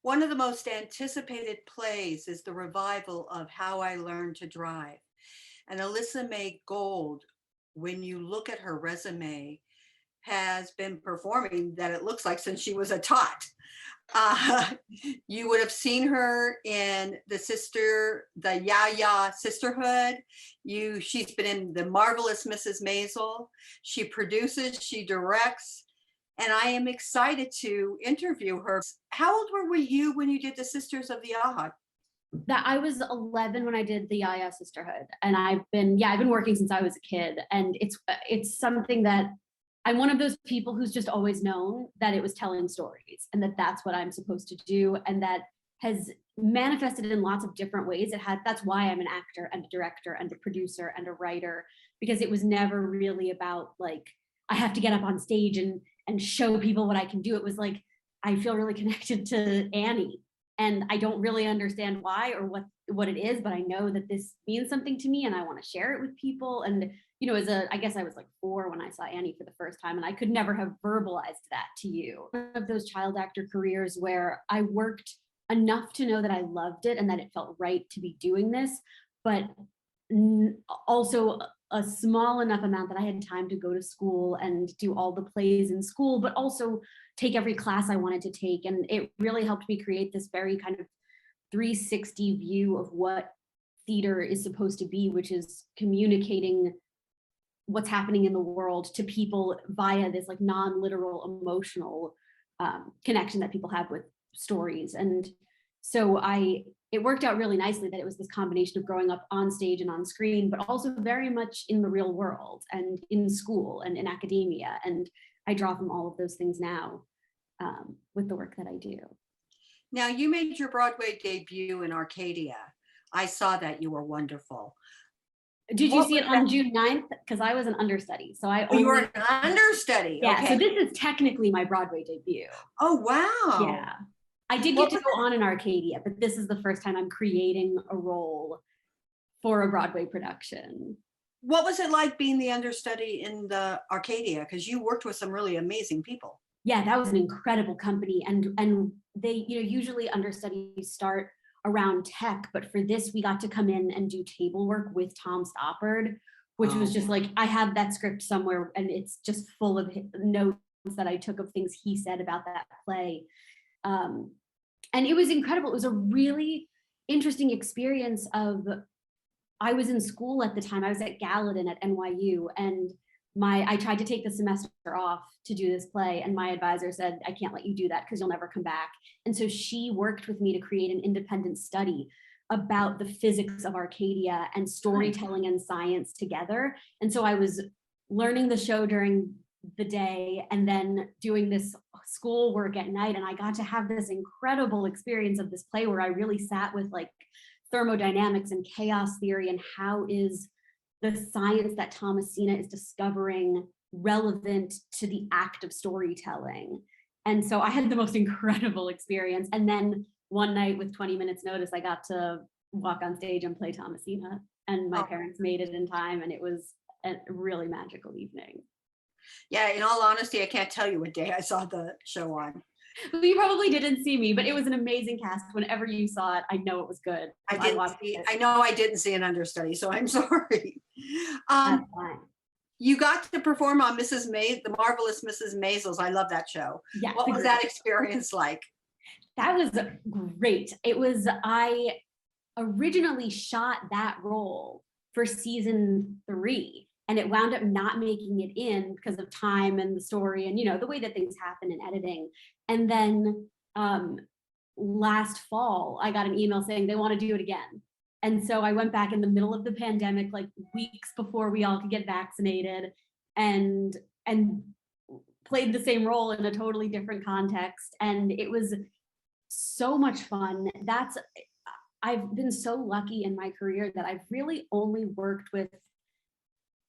One of the most anticipated plays is the revival of How I Learned to Drive. And Alyssa May Gold, when you look at her resume, has been performing that it looks like since she was a tot. Uh, you would have seen her in the Yaya Sisterhood. She's been in The Marvelous Mrs. Maisel. She produces, she directs, and I am excited to interview her. How old were you when you did the Sisters of the Aha? That I was 11 when I did the Yaya Sisterhood, and I've been working since I was a kid, and it's something that I'm one of those people who's just always known that it was telling stories and that that's what I'm supposed to do, and that has manifested in lots of different ways. That's why I'm an actor and a director and a producer and a writer, because it was never really about like I have to get up on stage and show people what I can do. It was like I feel really connected to Annie, and I don't really understand why or what it is, but I know that this means something to me and I want to share it with people. And I guess I was like 4 when I saw Annie for the first time, and I could never have verbalized that to you. One of those child actor careers where I worked enough to know that I loved it and that it felt right to be doing this, but also a small enough amount that I had time to go to school and do all the plays in school, but also take every class I wanted to take. And it really helped me create this very kind of 360 view of what theater is supposed to be, which is communicating what's happening in the world to people via this like non-literal emotional connection that people have with stories. And so it worked out really nicely that it was this combination of growing up on stage and on screen, but also very much in the real world and in school and in academia. And I draw from all of those things now with the work that I do. Now, you made your Broadway debut in Arcadia. I saw that. You were wonderful. Did you see it on June 9th? Because I was an understudy. So you were an understudy. Yeah, okay. So this is technically my Broadway debut. Oh, wow. Yeah. I did get to go on in Arcadia, but this is the first time I'm creating a role for a Broadway production. What was it like being the understudy in the Arcadia? Because you worked with some really amazing people. Yeah, that was an incredible company. And they, usually understudies start around tech, but for this, we got to come in and do table work with Tom Stoppard, which was just like, I have that script somewhere and it's just full of notes that I took of things he said about that play. And it was incredible. It was a really interesting experience I was in school at the time. I was at Gallatin at NYU, and I tried to take the semester off to do this play, and my advisor said, I can't let you do that because you'll never come back. And so she worked with me to create an independent study about the physics of Arcadia and storytelling and science together. And so I was learning the show during the day and then doing this school work at night. And I got to have this incredible experience of this play where I really sat with like thermodynamics and chaos theory and how is the science that Thomasina is discovering relevant to the act of storytelling. And so I had the most incredible experience. And then one night with 20 minutes notice, I got to walk on stage and play Thomasina, and my parents made it in time, and it was a really magical evening. Yeah, in all honesty, I can't tell you what day I saw the show on. Well, you probably didn't see me, but it was an amazing cast. Whenever you saw it, I know it was good. I know I didn't see an understudy, so I'm sorry. That's fine. You got to perform on The Marvelous Mrs. Maisel. I love that show. Yeah, what was that experience like? That was great. I originally shot that role for season 3. And it wound up not making it in because of time and the story and, the way that things happen in editing. And then last fall, I got an email saying they want to do it again. And so I went back in the middle of the pandemic, like weeks before we all could get vaccinated, and played the same role in a totally different context. And it was so much fun. I've been so lucky in my career that I've really only worked with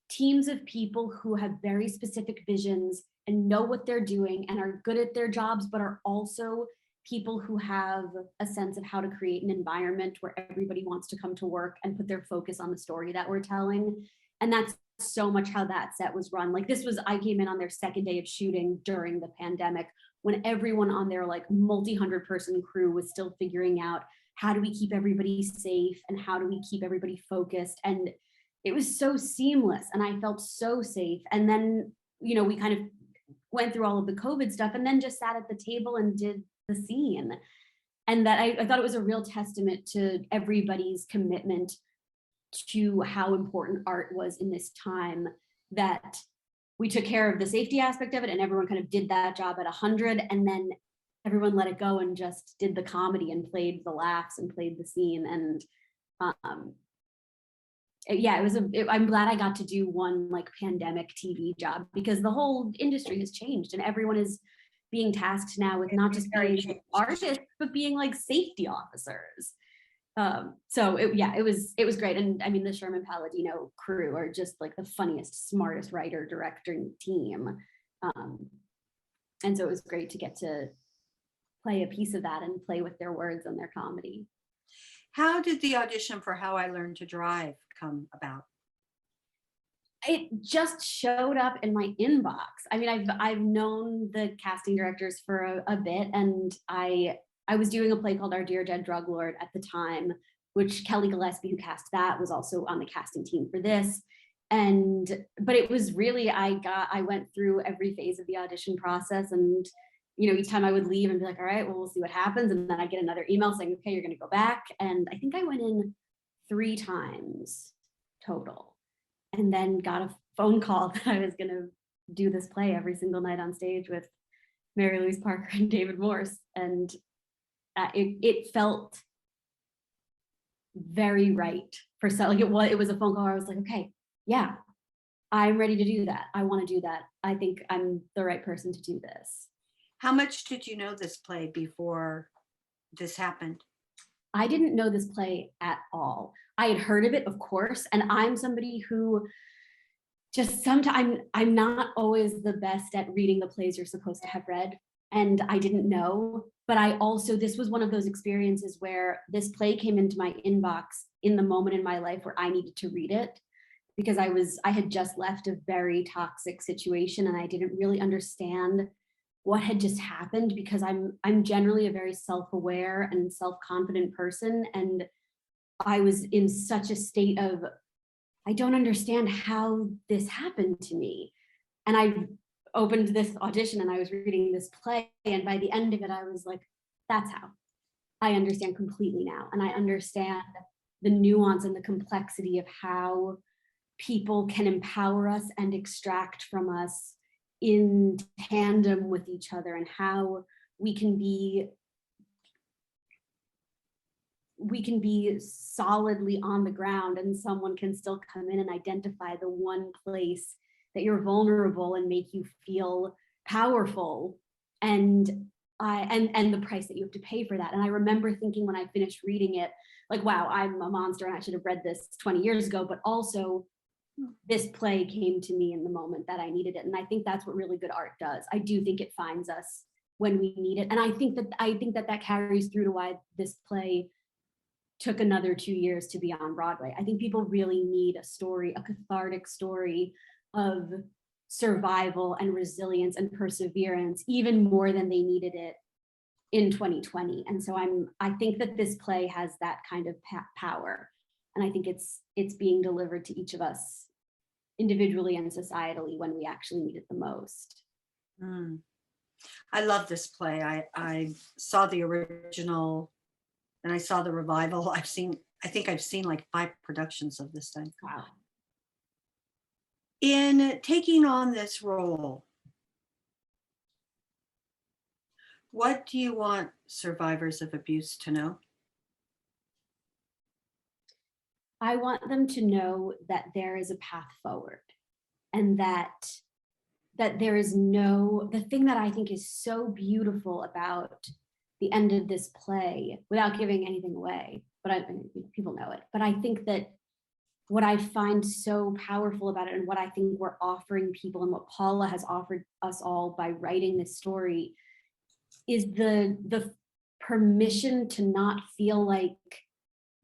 teams of people who have very specific visions and know what they're doing and are good at their jobs, but are also people who have a sense of how to create an environment where everybody wants to come to work and put their focus on the story that we're telling. And that's so much how that set was run. Like I came in on their second day of shooting during the pandemic when everyone on their like multi-hundred person crew was still figuring out how do we keep everybody safe and how do we keep everybody focused. And it was so seamless and I felt so safe. And then, you know, we kind of went through all of the COVID stuff and then just sat at the table and did the scene. And that I thought it was a real testament to everybody's commitment to how important art was in this time, that we took care of the safety aspect of it and everyone kind of did that job at 100, and then everyone let it go and just did the comedy and played the laughs and played the scene. And yeah, I'm glad I got to do one like pandemic TV job, because the whole industry has changed and everyone is being tasked now with not just being artists, but being like safety officers. So it was great. And I mean, the Sherman Palladino crew are just like the funniest, smartest writer, directing team. And so it was great to get to play a piece of that and play with their words and their comedy. How did the audition for How I Learned to Drive come about? It just showed up in my inbox. I mean, I've known the casting directors for a bit, and I was doing a play called Our Dear Dead Drug Lord at the time, which Kelly Gillespie, who cast that, was also on the casting team for this. But it was really, I went through every phase of the audition process, and you know, each time I would leave and be like, all right, well, we'll see what happens. And then I get another email saying, okay, you're going to go back. And I think I went in 3 times total, and then got a phone call that I was going to do this play every single night on stage with Mary Louise Parker and David Morse. And it felt very right for so like it was a phone call where I was like, okay, yeah, I'm ready to do that. I want to do that. I think I'm the right person to do this. How much did you know this play before this happened? I didn't know this play at all. I had heard of it, of course, and I'm somebody who just sometimes I'm not always the best at reading the plays you're supposed to have read, and I didn't know. But I also, this was one of those experiences where this play came into my inbox in the moment in my life where I needed to read it, because I had just left a very toxic situation and I didn't really understand what had just happened, because I'm generally a very self-aware and self-confident person, and I was in such a state of, I don't understand how this happened to me. And I opened this audition and I was reading this play, and by the end of it I was like, that's how. I understand completely now, and I understand the nuance and the complexity of how people can empower us and extract from us in tandem with each other, and how we can be solidly on the ground and someone can still come in and identify the one place that you're vulnerable and make you feel powerful, and the price that you have to pay for that. And I remember thinking when I finished reading it, like, wow, I'm a monster and I should have read this 20 years ago, but also this play came to me in the moment that I needed it. And I think that's what really good art does. I do think it finds us when we need it. And I think that carries through to why this play took another 2 years to be on Broadway. I think people really need a story, a cathartic story of survival and resilience and perseverance, even more than they needed it in 2020. And so I think that this play has that kind of power. And I think it's being delivered to each of us individually and societally when we actually need it the most. I love this play. I saw the original and I saw the revival. I think I've seen like 5 productions of this thing. Wow. In taking on this role, what do you want survivors of abuse to know? I want them to know that there is a path forward, and that there is the thing that I think is so beautiful about the end of this play, without giving anything away, but people know it, but I think that what I find so powerful about it, and what I think we're offering people, and what Paula has offered us all by writing this story, is the permission to not feel like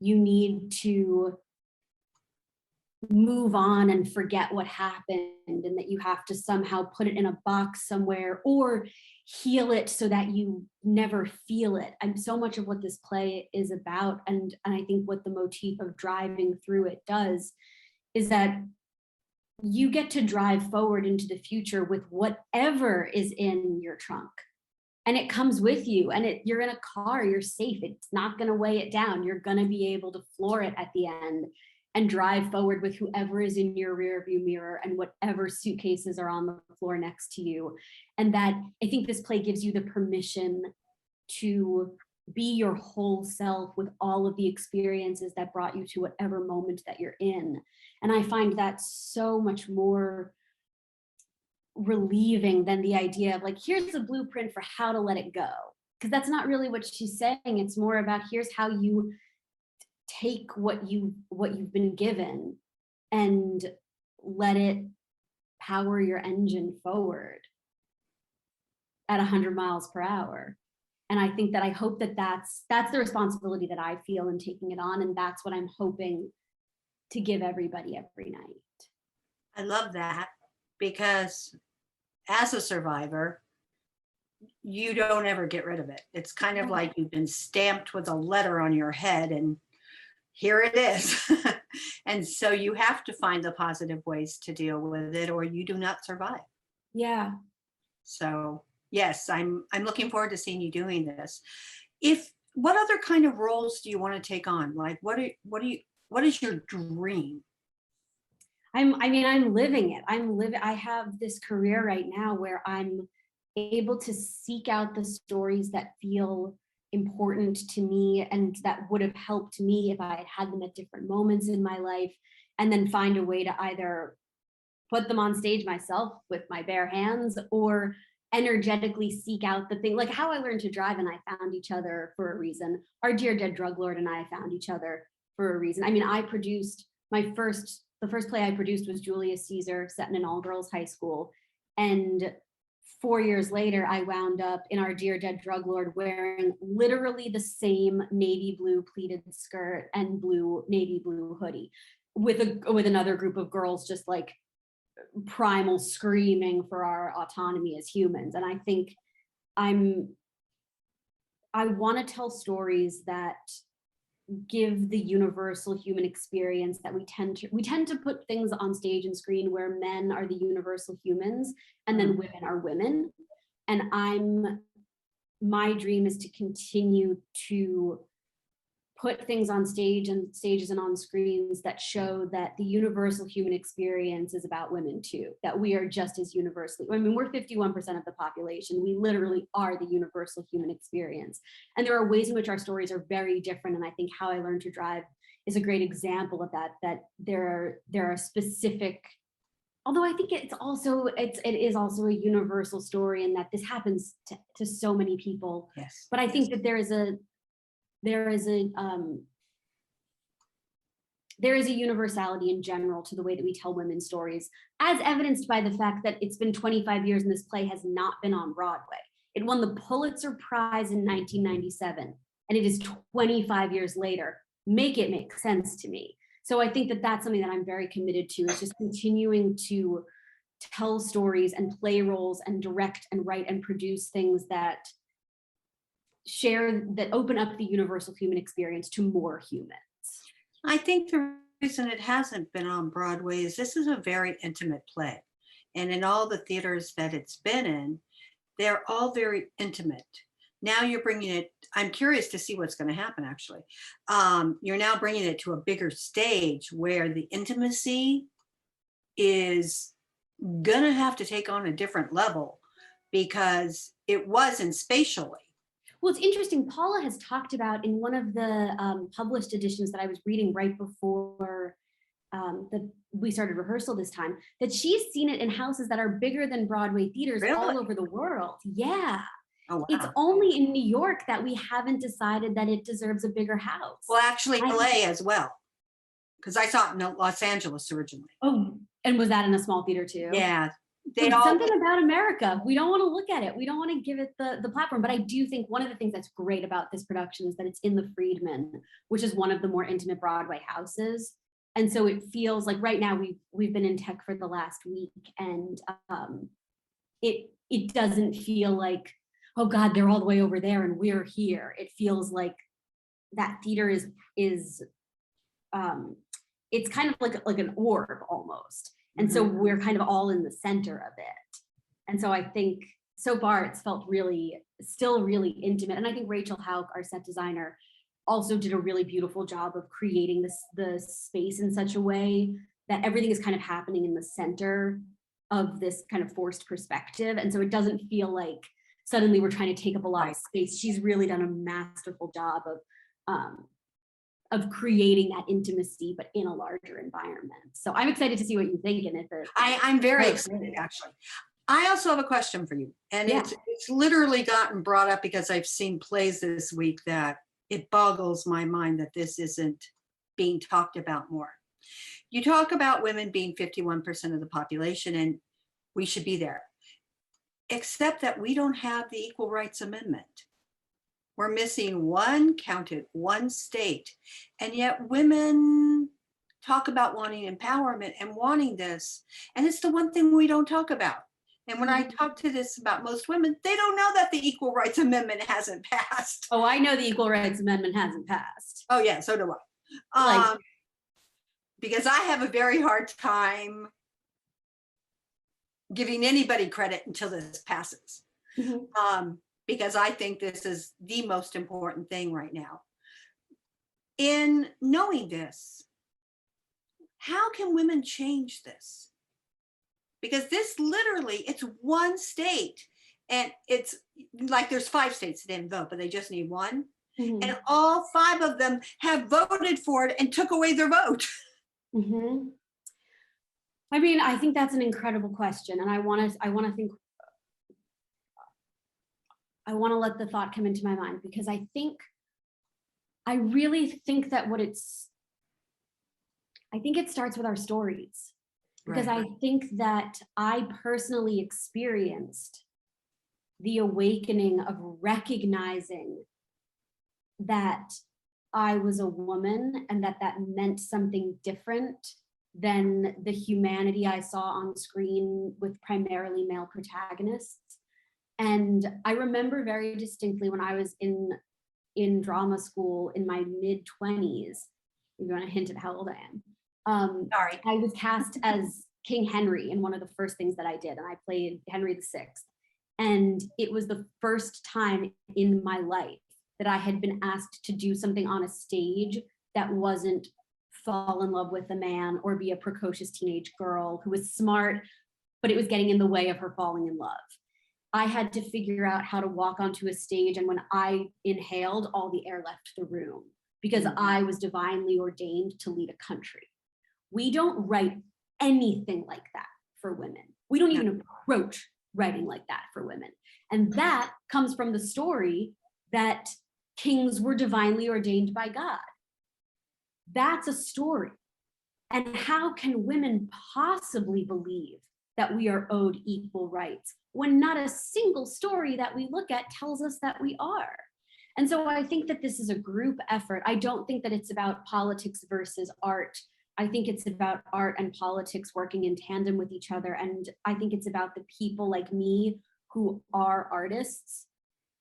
you need to move on and forget what happened, and that you have to somehow put it in a box somewhere, or heal it so that you never feel it. And so much of what this play is about, and I think what the motif of driving through it does, is that you get to drive forward into the future with whatever is in your trunk. And it comes with you, and you're in a car, you're safe. It's not going to weigh it down. You're going to be able to floor it at the end and drive forward with whoever is in your rear view mirror and whatever suitcases are on the floor next to you. And that, I think this play gives you the permission to be your whole self with all of the experiences that brought you to whatever moment that you're in. And I find that so much more relieving than the idea of like, here's a blueprint for how to let it go. Because that's not really what she's saying. It's more about here's how you take what you've been given and let it power your engine forward at 100 miles per hour. And I think that I hope that that's the responsibility that I feel in taking it on. And that's what I'm hoping to give everybody every night. I love that, because as a survivor, you don't ever get rid of it. It's kind of like you've been stamped with a letter on your head, and here it is. And so you have to find the positive ways to deal with it, or you do not survive. Yeah. So yes, I'm looking forward to seeing you doing this. What other kind of roles do you want to take on? Like, what is your dream? I'm living it. I have this career right now where I'm able to seek out the stories that feel important to me and that would have helped me if I had had them at different moments in my life, and then find a way to either put them on stage myself with my bare hands or energetically seek out the thing. Like How I Learned to Drive and I found each other for a reason. Our Dear Dead Drug Lord and I found each other for a reason. I mean, I produced the first play I produced was Julius Caesar, set in an all-girls high school. And 4 years later, I wound up in Our Dear Dead Drug Lord wearing literally the same navy blue pleated skirt and navy blue hoodie with another group of girls just like primal screaming for our autonomy as humans. And I think I want to tell stories that give the universal human experience that we tend to put things on stage and screen where men are the universal humans and then women are women. And my dream is to continue to put things on stages and on screens that show that the universal human experience is about women too, that we are just as universally, I mean, we're 51% of the population. We literally are the universal human experience. And there are ways in which our stories are very different. And I think How I Learned to Drive is a great example of that there are specific, although I think it is also a universal story, and that this happens to so many people. Yes. But I think that there is a universality in general to the way that we tell women's stories, as evidenced by the fact that it's been 25 years and this play has not been on Broadway. It won the Pulitzer Prize in 1997, and it is 25 years later. Make it make sense to me. So I think that that's something that I'm very committed to, is just continuing to tell stories and play roles and direct and write and produce things that open up the universal human experience to more humans. I think the reason it hasn't been on Broadway is this is a very intimate play. And in all the theaters that it's been in, they're all very intimate. Now you're bringing it, I'm curious to see what's going to happen actually. You're now bringing it to a bigger stage where the intimacy is going to have to take on a different level, because it wasn't spatially. Well, it's interesting. Paula has talked about in one of the published editions that I was reading right before we started rehearsal this time, that she's seen it in houses that are bigger than Broadway theaters all over the world. Yeah. Oh, wow. It's only in New York that we haven't decided that it deserves a bigger house. Well, actually, LA as well, because I saw it in Los Angeles originally. Oh, and was that in a small theater too? Yeah. Something about America. We don't want to look at it. We don't want to give it the platform. But I do think one of the things that's great about this production is that it's in the Friedman, which is one of the more intimate Broadway houses. And so it feels like right now we've been in tech for the last week, and it doesn't feel like, oh God, they're all the way over there and we're here. It feels like that theater is it's kind of like an orb almost. And so we're kind of all in the center of it. And so I think so far it's felt really, still really intimate. And I think Rachel Hauk, our set designer, also did a really beautiful job of creating the space in such a way that everything is kind of happening in the center of this kind of forced perspective. And so it doesn't feel like suddenly we're trying to take up a lot of space. She's really done a masterful job of creating that intimacy, but in a larger environment. So I'm excited to see what you think. And if I'm very excited, actually. I also have a question for you. And Yeah. it's literally gotten brought up because I've seen plays this week that it boggles my mind that this isn't being talked about more. You talk about women being 51% of the population, and we should be there, except that we don't have the Equal Rights Amendment. We're missing one state, and yet women talk about wanting empowerment and wanting this, and it's the one thing we don't talk about. And when I talk to this about most women, they don't know that the Equal Rights Amendment hasn't passed. Oh, I know the Equal Rights Amendment hasn't passed. Oh yeah, so do I. Because I have a very hard time giving anybody credit until this passes. Because I think this is the most important thing right now. In knowing this, how can women change this? Because this literally, it's one state, and it's like there's 5 states that didn't vote, but they just need one. And all 5 of them have voted for it and took away their vote. I mean, I think that's an incredible question. And I want to let the thought come into my mind, because I really think that I think it starts with our stories, because I think that I personally experienced the awakening of recognizing that I was a woman and that meant something different than the humanity I saw on screen with primarily male protagonists. And I remember very distinctly when I was in drama school in my mid-20s, if you want to hint at how old I am. Sorry. I was cast as King Henry in one of the first things that I did, and I played Henry VI. And it was the first time in my life that I had been asked to do something on a stage that wasn't fall in love with a man or be a precocious teenage girl who was smart, but it was getting in the way of her falling in love. I had to figure out how to walk onto a stage, and when I inhaled, all the air left the room, because I was divinely ordained to lead a country. We don't write anything like that for women. We don't even approach writing like that for women. And that comes from the story that kings were divinely ordained by God. That's a story. And how can women possibly believe that we are owed equal rights when not a single story that we look at tells us that we are? And so I think that this is a group effort. I don't think that it's about politics versus art. I think it's about art and politics working in tandem with each other. And I think it's about the people like me who are artists,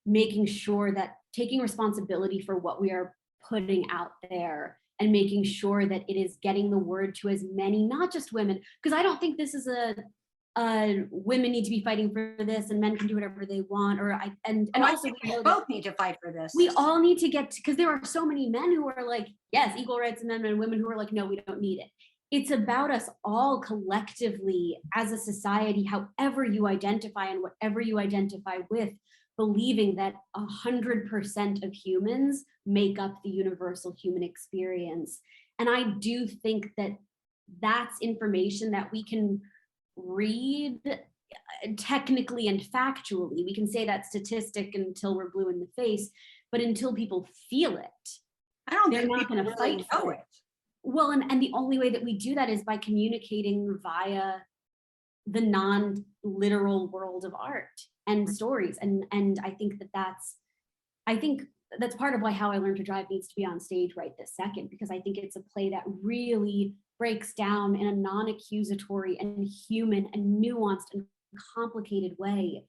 making sure that taking responsibility for what we are putting out there and making sure that it is getting the word to as many, not just women, because I don't think this is a women need to be fighting for this and men can do whatever they want, and also we both need to fight for this. We all need to get, because there are so many men who are like, yes, equal rights amendment, and women who are like, no, we don't need it. It's about us all collectively as a society, however you identify and whatever you identify with, believing that 100% of humans make up the universal human experience. And I do think that that's information that we can read technically and factually. We can say that statistic until we're blue in the face, but until people feel it, they're not going to fight for it. Well, and the only way that we do that is by communicating via the non-literal world of art and stories. And I think that's part of why How I Learned to Drive needs to be on stage right this second, because I think it's a play that really breaks down in a non-accusatory and human and nuanced and complicated way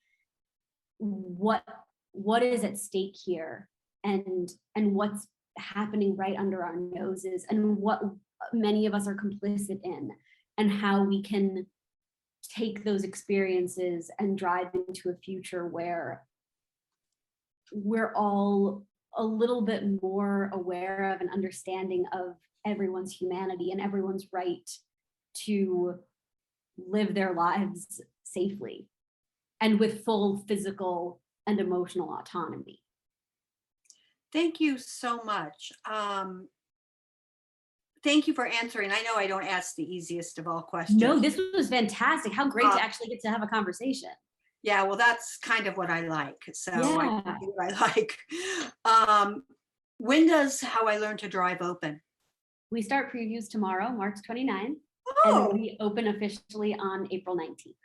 what what is at stake here, and what's happening right under our noses, and what many of us are complicit in, and how we can take those experiences and drive into a future where we're all a little bit more aware of and understanding of everyone's humanity and everyone's right to live their lives safely and with full physical and emotional autonomy. Thank you so much. Thank you for answering. I know I don't ask the easiest of all questions. No, this was fantastic. How great to Uh, actually get to have a conversation. yeah, well, that's kind of what I like. So I Yeah. do what I like. Um, when does How I Learned to Drive open? We start previews tomorrow, March 29th, and Oh, we open officially on April 19th.